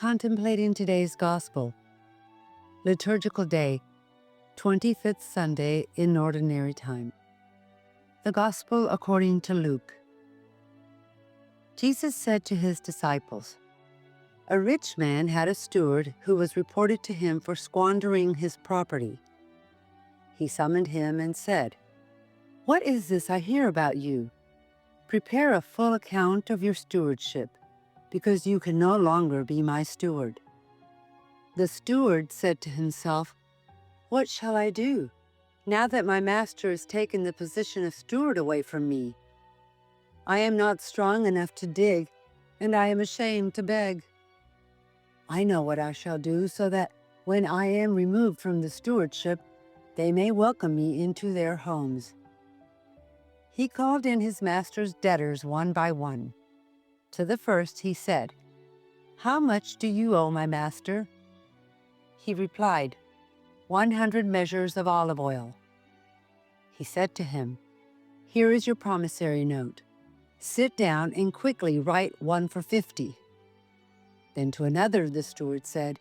Contemplating today's Gospel. Liturgical Day, 25th Sunday in Ordinary Time. The Gospel according to Luke. Jesus said to his disciples, "A rich man had a steward who was reported to him for squandering his property. He summoned him and said, 'What is this I hear about you? Prepare a full account of your stewardship, because you can no longer be my steward.' The steward said to himself, 'What shall I do, now that my master has taken the position of steward away from me? I am not strong enough to dig, and I am ashamed to beg. I know what I shall do, so that when I am removed from the stewardship, they may welcome me into their homes.' He called in his master's debtors one by one. To the first he said, 'How much do you owe my master?' He replied, 100 measures of olive oil.' He said to him, 'Here is your promissory note. Sit down and quickly write one for 50. Then to another the steward said,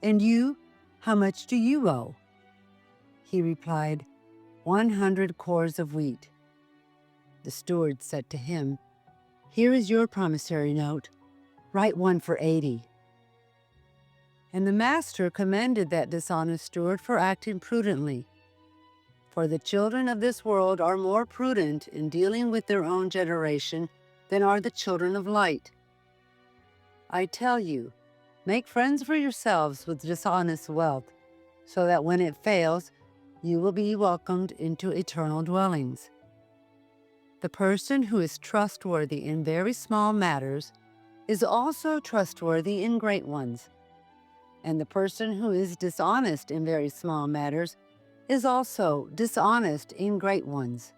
'And you, how much do you owe?' He replied, 100 cores of wheat. The steward said to him, 'Here is your promissory note. Write one for 80. And the master commended that dishonest steward for acting prudently. For the children of this world are more prudent in dealing with their own generation than are the children of light. I tell you, make friends for yourselves with dishonest wealth, so that when it fails, you will be welcomed into eternal dwellings. The person who is trustworthy in very small matters is also trustworthy in great ones. And the person who is dishonest in very small matters is also dishonest in great ones.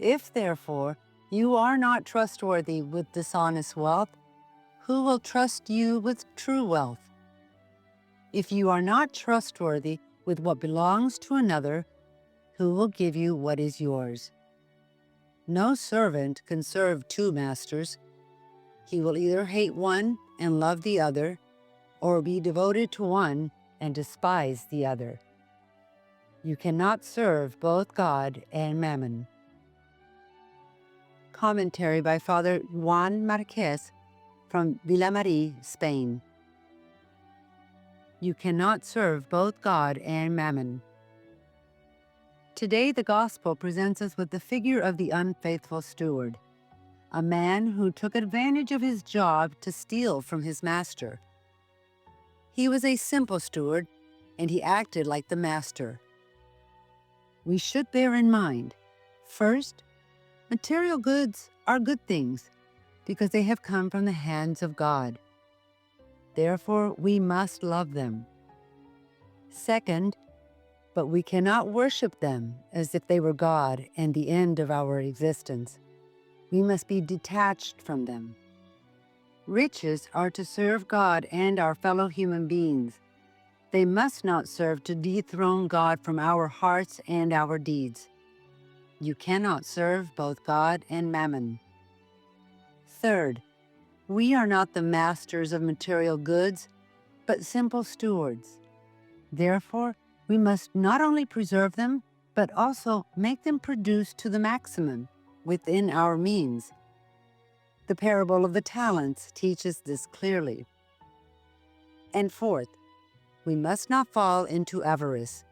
If, therefore, you are not trustworthy with dishonest wealth, who will trust you with true wealth? If you are not trustworthy with what belongs to another, who will give you what is yours? No servant can serve two masters. He will either hate one and love the other, or be devoted to one and despise the other. You cannot serve both God and Mammon." Commentary by Father Joan MARQUÉS from Vilamarí, Spain. You cannot serve both God and Mammon. Today the Gospel presents us with the figure of the unfaithful steward, a man who took advantage of his job to steal from his master. He was a simple steward, and he acted like the master. We should bear in mind, first, material goods are good things because they have come from the hands of God. Therefore, we must love them. Second, but we cannot worship them as if they were God and the end of our existence. We must be detached from them. Riches are to serve God and our fellow human beings. They must not serve to dethrone God from our hearts and our deeds. You cannot serve both God and Mammon. Third, we are not the masters of material goods, but simple stewards. Therefore, we must not only preserve them, but also make them produce to the maximum within our means. The parable of the talents teaches this clearly. And fourth, we must not fall into avarice.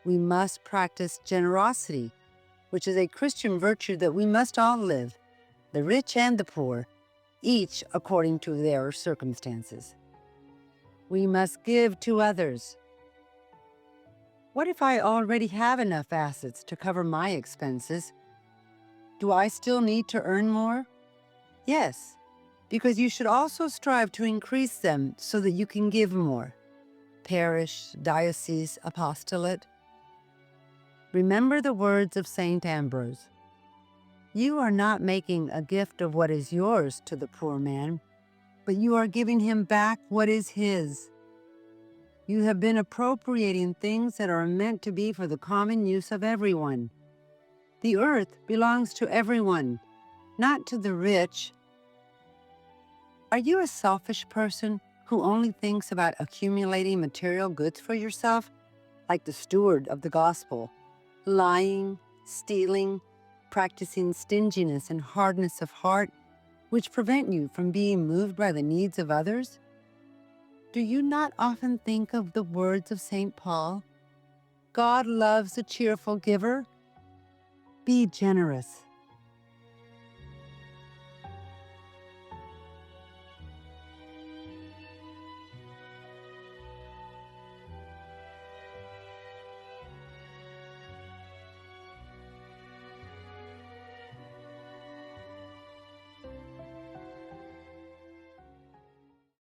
We must practice generosity, which is a Christian virtue that we must all live, the rich and the poor, each according to their circumstances. We must give to others. What if I already have enough assets to cover my expenses? Do I still need to earn more? Yes, because you should also strive to increase them so that you can give more. Parish, diocese, apostolate. Remember the words of St. Ambrose. You are not making a gift of what is yours to the poor man, but you are giving him back what is his. You have been appropriating things that are meant to be for the common use of everyone. The earth belongs to everyone, not to the rich. Are you a selfish person who only thinks about accumulating material goods for yourself, like the steward of the gospel, lying, stealing, practicing stinginess and hardness of heart, which prevent you from being moved by the needs of others? Do you not often think of the words of St. Paul? God loves a cheerful giver. Be generous.